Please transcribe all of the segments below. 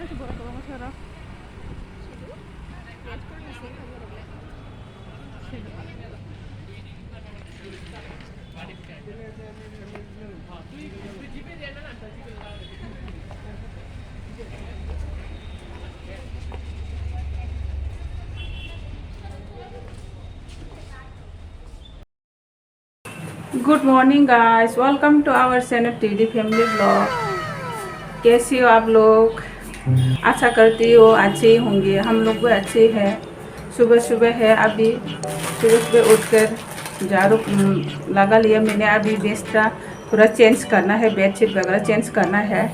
Good morning guys, welcome to our channel TD family blog. कैसे हो आप लोग? आशा करती हो अच्छे होंगे। हम लोग भी अच्छे हैं। सुबह सुबह है, अभी सुबह सुबह उठकर झाड़ू लगा लिया मैंने। अभी बिस्तर थोड़ा चेंज करना है, बेडशीट वगैरह चेंज करना है।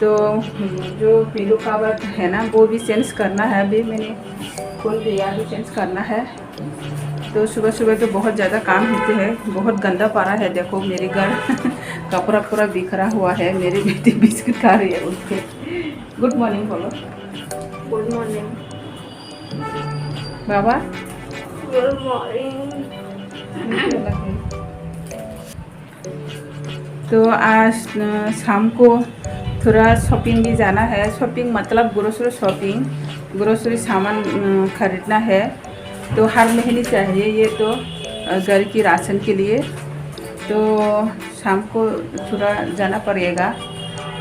तो जो पिलो कवर है ना, वो भी चेंज करना है। अभी मैंने खोल दिया, अभी चेंज करना है। तो सुबह सुबह तो बहुत ज़्यादा काम होते हैं। बहुत गंदा पड़ा है, देखो मेरे घर कपड़ा पूरा बिखरा हुआ है। मेरी बेटी बिस्किट खा रही है उठ के। गुड मॉर्निंग बोलो। गुड मॉर्निंग बाबा। Good morning. तो आज शाम को थोड़ा शॉपिंग भी जाना है। शॉपिंग मतलब ग्रोसरी शॉपिंग, ग्रोसरी सामान खरीदना है। तो हर महीने चाहिए ये तो घर की राशन के लिए। तो शाम को थोड़ा जाना पड़ेगा।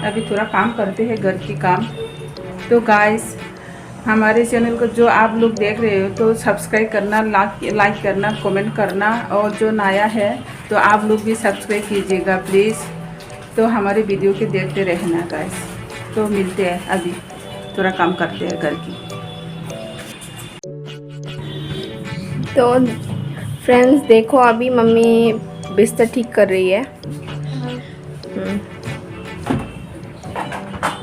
अभी थोड़ा काम करते हैं, घर की काम। तो गाइस, हमारे चैनल को जो आप लोग देख रहे हो तो सब्सक्राइब करना, लाइक करना, कमेंट करना। और जो नया है तो आप लोग भी सब्सक्राइब कीजिएगा प्लीज़। तो हमारे वीडियो के देखते रहना गाइस। तो मिलते हैं, अभी थोड़ा काम करते हैं घर की। तो फ्रेंड्स देखो, अभी मम्मी बिस्तर ठीक कर रही है।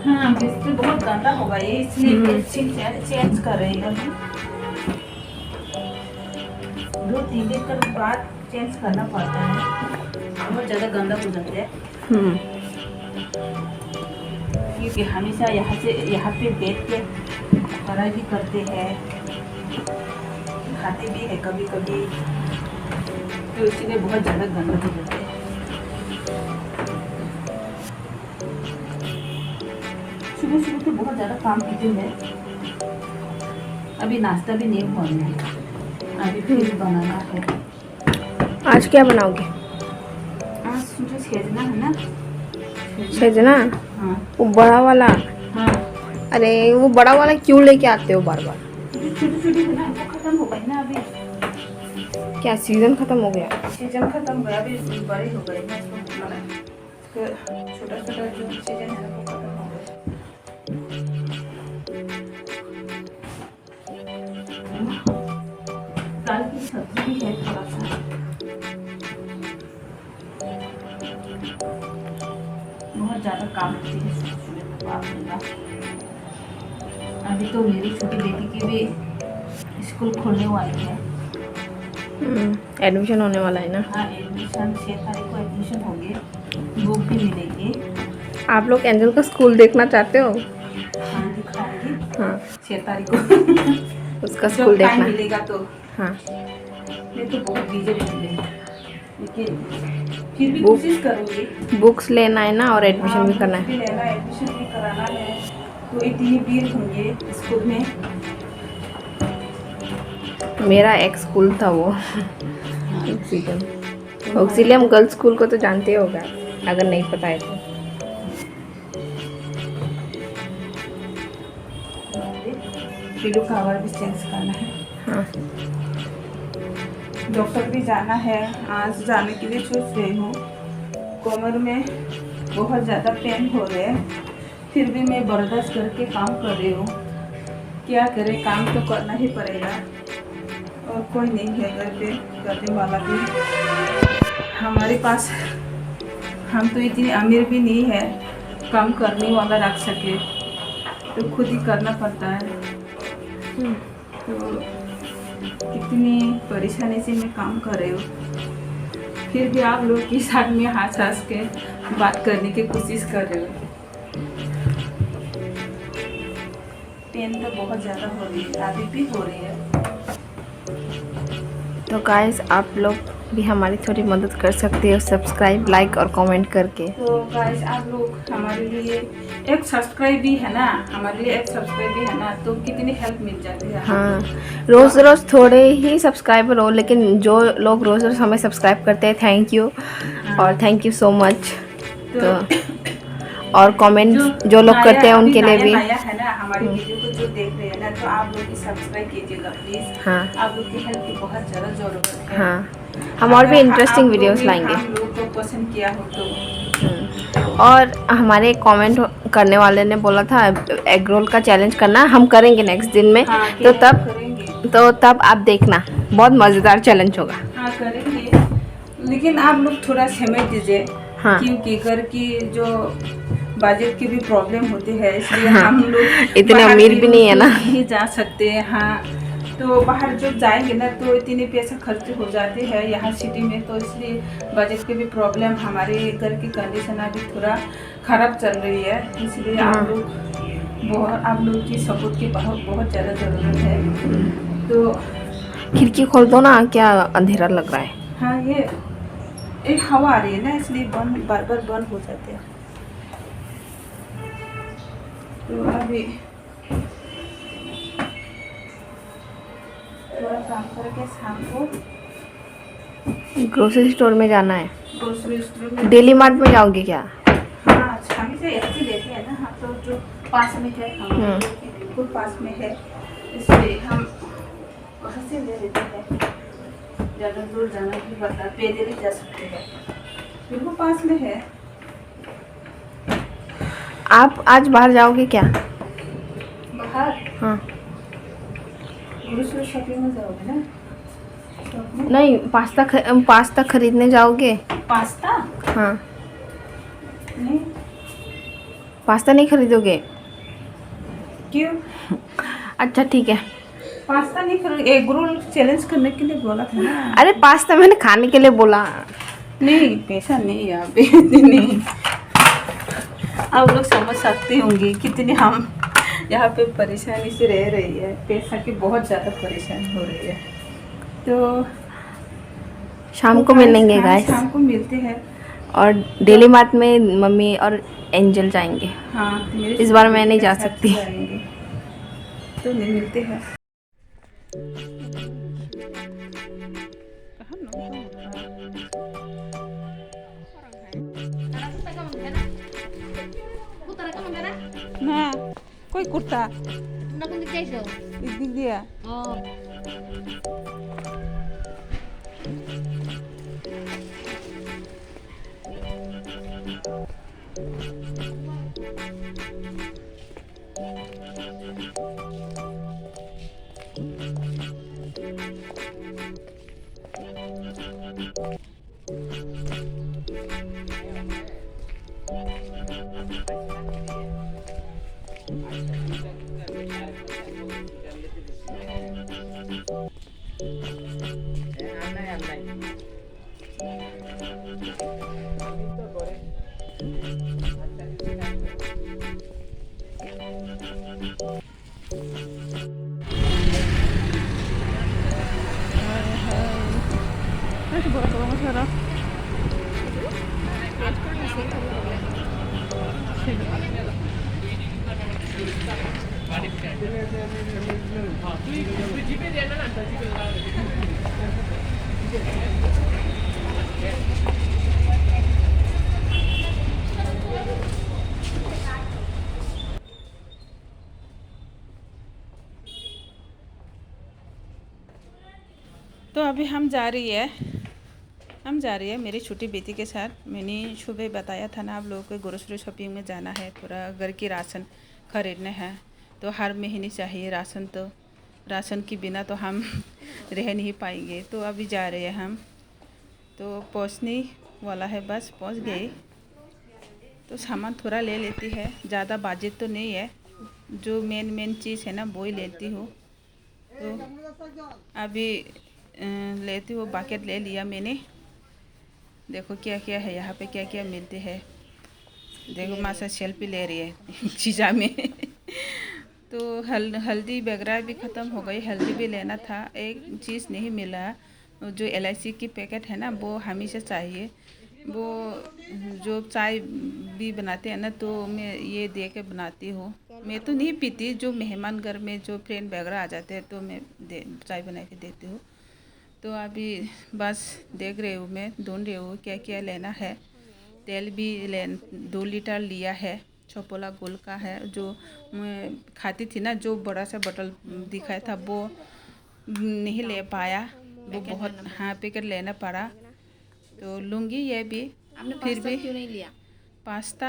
हाँ, बिस्तर बहुत गंदा होगा ये, इसलिए चेंज कर रही है। 2-3 दिन के बाद चेंज करना पड़ता है, बहुत ज़्यादा गंदा हो जाता है। क्योंकि हमेशा यहाँ पे बैठ के पढ़ाई भी करते हैं, खाते भी है कभी कभी, तो इसलिए बहुत ज़्यादा गंदा हो जाता है। सुबह सुबह तो बहुत ज़्यादा काम होते हैं। अभी नाश्ता भी नहीं हुआ है, अभी फिर बनाना है। आज क्या बनाओगे? आज मुझे सेजना है ना। सजना? हाँ वो बड़ा वाला? हाँ। अरे वो बड़ा वाला क्यों लेके आते हो बार बार? छोटी छोटी है ना, वो खत्म हो गई ना अभी। क्या सीजन खत्म हो गया? सीजन खत्म हो गया, अभी बड़े हो गए हैं। छोटा छोटा जो सीजन है ना, वो खत्म हो गया। दाल की सब्जी भी है थोड़ा सा। बहुत ज़्यादा काम होती है सुबह बाप रे बाप। अभी तो मेरी छोटी बेटी की भी स्कूल खोलने वाली है। एडमिशन होने वाला है ना? हाँ, एडमिशन 6 तारीख को एडमिशन होगी, बुक भी मिलेगी। आप लोग एंजल का स्कूल देखना चाहते हो? हाँ, दिखाएंगे। हाँ, 6 तारीख को उसका स्कूल जब टाइम देखना। मिलेगा तो। हाँ, मैं तो बहुत बिजी रहती हूँ, लेकिन फिर भी बुक- कोशिश करूँगी। बुक्स लेना है ना, और एडमिशन भी करना बुक भी है। लेना, एडमिशन भी कराना है। तो इतनी भीड़ होंगे स्कूल में। मेरा एक स्कूल था वो ऑक्सिलियम गर्ल्स स्कूल को तो जानते होगा, अगर नहीं पता है तो। पिलो कवर भी चेंज करना है। हाँ, डॉक्टर भी जाना है। आज जाने के लिए सोच रही हूँ। कमर में बहुत ज़्यादा पेन हो रहे हैं, फिर भी मैं बर्दाश्त करके काम कर रही हूँ। क्या करें, काम तो करना ही पड़ेगा। और कोई नहीं है घर पे करने वाला भी हमारे पास। हम तो इतने अमीर भी नहीं है काम करने वाला रख सके, तो खुद ही करना पड़ता है। तो कितनी परेशानी से मैं काम कर रही हूँ, फिर भी आप लोग के साथ में हंस हंस के बात करने की कोशिश कर रही हूँ। पेन तो बहुत ज़्यादा हो रही है, अभी भी हो रही है। तो गाइस आप लोग भी हमारी थोड़ी मदद कर सकते हो सब्सक्राइब, लाइक और कमेंट करके। तो गाइस आप लोग हमारे लिए एक सब्सक्राइब भी है ना, हमारे लिए एक सब्सक्राइब भी है ना, तो कितनी हेल्प मिल जाती है। हाँ, रोज़ रोज़ थोड़े ही सब्सक्राइबर हो, लेकिन जो लोग रोज़ रोज़ हमें सब्सक्राइब करते हैं, थैंक यू और थैंक यू सो मच। तो और कमेंट्स जो लोग करते हैं उनके लिए भी नया है ना हमारी वीडियो को जो देख रहे हैं ना, तो आप लोग भी सब्सक्राइब कीजिएगा प्लीज़। हाँ आप लोग की हेल्प की बहुत ज़्यादा ज़रूरत है। हाँ, हम और भी इंटरेस्टिंग वीडियोस लाएंगे। हम लोग को पसंद किया हो तो। और हमारे कमेंट करने वाले ने बोला था एग रोल का चैलेंज करना, हम करेंगे नेक्स्ट दिन में। हाँ, तो करेंगे। तब आप देखना, बहुत मज़ेदार चैलेंज होगा। हाँ करेंगे, लेकिन आप लोग थोड़ा समय दीजिए। हाँ, क्योंकि घर की जो बजट की भी प्रॉब्लम होती है, इसलिए हाँ, हम लोग इतने बाहर अमीर भी नहीं है ना। नहीं जा सकते। हाँ, तो बाहर जब जाएंगे ना तो इतने पैसे खर्च हो जाते हैं यहाँ सिटी में, तो इसलिए बजट की भी प्रॉब्लम, हमारे घर की कंडीशन अभी थोड़ा ख़राब चल रही है, इसलिए आप लोग की सपोर्ट की बहुत ज़्यादा ज़रूरत है। तो खिड़की खोल दो ना, क्या अंधेरा लग रहा है। हाँ, ये एक हवा आ रही है ना, इसलिए बार बार बंद हो जाते हैं। तो अभी थोड़ा काम करके शाम को ग्रोसरी स्टोर में जाना है। ग्रोसरी स्टोर में डेली मार्ट में जाओगे क्या? हाँ, शाम से ऐसे लेते हैं ना, हाँ, तो जो पास में है हमारे बिल्कुल पास में है, इसलिए हम वहाँ से ले लेते हैं। ज़्यादा दूर जाना भी पड़ता, पैदल ही जा सकते हैं, बिल्कुल पास में है। आप आज बाहर जाओगे क्या? बाहर? हाँ। ग्रोसरी शॉपिंग में जाओगे ना? नहीं, पास्ता खरीदने जाओगे? पास्ता? हाँ। नहीं। पास्ता नहीं खरीदोगे? क्यों? अच्छा ठीक है। पास्ता नहीं खरीद, एग रोल चैलेंज करने के लिए बोला था ना। अरे पास्ता मैंने खाने के लिए बोला। नहीं, पैसा नहीं है अभी नहीं। आप लोग समझ सकते होंगे कितनी हम यहाँ पे परेशानी से रह रही है, पैसा की बहुत ज़्यादा परेशानी हो रही है। तो शाम को मिलेंगे गाइस। शाम को मिलते हैं। और डेली मार्ट में मम्मी और एंजल जाएंगे। हाँ, इस बार मैं नहीं जा सकती। तो नहीं मिलते हैं। Nah, kok ikut tak? Nak kuntik jauh. Ini dia. Oh. तो अभी हम जा रही है मेरी छोटी बेटी के साथ। मैंने सुबह बताया था ना आप लोगों को ग्रोसरी शॉपिंग में जाना है, थोड़ा घर की राशन खरीदने हैं। तो हर महीने चाहिए राशन, तो राशन के बिना तो हम रह नहीं पाएंगे। तो अभी जा रहे हैं हम, तो पहुंचने वाला है, बस पहुंच गए। तो सामान थोड़ा ले लेती है, ज़्यादा बजट तो नहीं है, जो मेन चीज़ है ना वो ही लेती हूँ। तो अभी लेती हूँ, बकेट ले लिया मैंने। देखो क्या क्या है यहाँ पे, क्या क्या मिलते हैं। देखो माँ से सेल्फी ले रही है चीज़ा में तो हल्दी वगैरह भी ख़त्म हो गई, हल्दी भी लेना था, एक चीज़ नहीं मिला। जो इलायची की पैकेट है ना वो हमेशा चाहिए। वो जो चाय भी बनाते हैं ना तो मैं ये दे के बनाती हूँ। मैं तो नहीं पीती, जो मेहमान घर में जो फ्रेंड वगैरह आ जाते हैं तो मैं चाय बना के देती हूँ। तो अभी बस देख रही हूँ, मैं ढूंढ रही हूँ क्या क्या लेना है। तेल भी 2 लीटर लिया है, छोपोला गोल का है, जो मैं खाती थी ना, जो बड़ा सा बोतल दिखाया था वो नहीं ले पाया, वो बहुत हाँ पैकेट लेना पड़ा। तो लूँगी ये भी। आपने फिर पास्ता भी क्यों नहीं लिया? पास्ता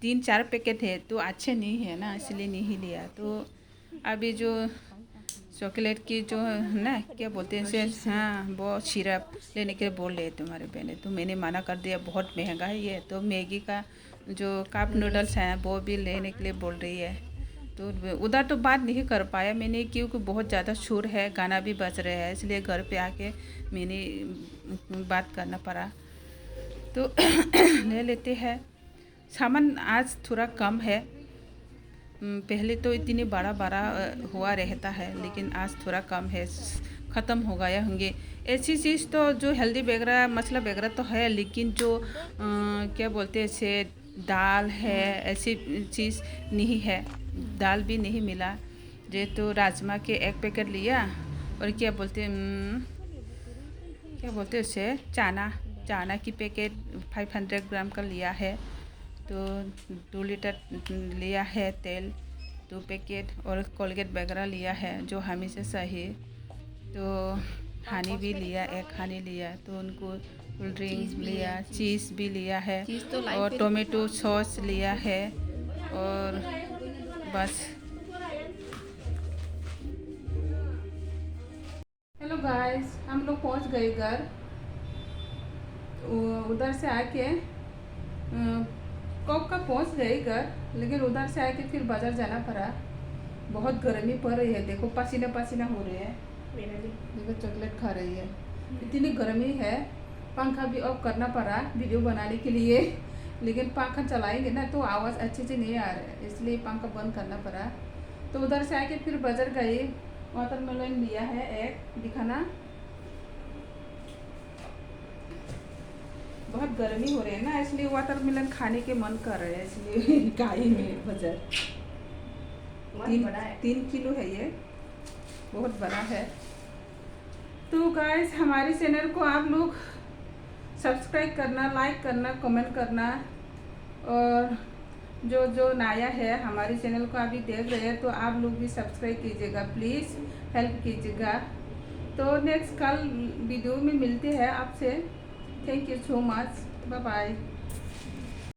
3-4 पैकेट है तो अच्छे नहीं है ना, इसलिए नहीं लिया। तो अभी जो चॉकलेट की जो है ना क्या बोलते हैं इसे, हाँ वो सिरप लेने के लिए बोल रहे तुम्हारे बहने, तो मैंने मना कर दिया, बहुत महंगा है ये। तो मैगी का जो कप नूडल्स हैं वो भी लेने के लिए बोल रही है। तो उधर तो बात नहीं कर पाया मैंने, क्योंकि बहुत ज़्यादा शोर है, गाना भी बज रहे हैं, इसलिए घर पे आके मैंने बात करना पड़ा। तो ले लेते हैं। सामान आज थोड़ा कम है, पहले तो इतनी बड़ा बड़ा हुआ रहता है, लेकिन आज थोड़ा कम है, ख़त्म हो गया होंगे। ऐसी चीज़ तो जो हेल्दी वगैरह मसाला वगैरह तो है, लेकिन जो क्या बोलते हैं इसे, दाल है ऐसी चीज़ नहीं है, दाल भी नहीं मिला। जे तो राजमा के 1 पैकेट लिया, और क्या बोलते हैं उसे, चाना की पैकेट 500 ग्राम का लिया है। तो 2 लीटर लिया है तेल, 2 पैकेट, और कोलगेट वगैरह लिया है जो हमेशा सही। तो हनी भी लिया, 1 हनी लिया। तो उनको कोल्ड ड्रिंक लिया, चीज़ भी लिया है, और टोमेटो सॉस लिया है, और बस। हेलो गाइस, हम लोग पहुंच गए घर। उधर से आके कब का पहुंच गए घर, लेकिन उधर से आके फिर बाज़ार जाना पड़ा। बहुत गर्मी पड़ रही है, देखो पसीना पसीना हो रही है। देखो चॉकलेट खा रही है, इतनी गर्मी है। पंखा भी ऑफ करना पड़ा वीडियो बनाने के लिए, लेकिन पंखा चलाएंगे ना तो आवाज़ अच्छे से नहीं आ रहा है, इसलिए पंखा बंद करना पड़ा। तो उधर से आके फिर बाज़ार गई, वाटरमेलन लिया है 1, दिखाना। बहुत गर्मी हो रही है ना, इसलिए वाटरमेलन खाने के मन कर रहे हैं, इसलिए गाई में बाजार। 3 किलो है ये, बहुत बड़ा है। तो गाइस, हमारे चैनल को आप लोग सब्सक्राइब करना, लाइक करना, कमेंट करना, और जो नया है हमारे चैनल को अभी देख रहे हैं तो आप लोग भी सब्सक्राइब कीजिएगा, प्लीज़ हेल्प कीजिएगा। तो नेक्स्ट कल वीडियो में मिलते हैं आपसे। Thank you so much, bye bye.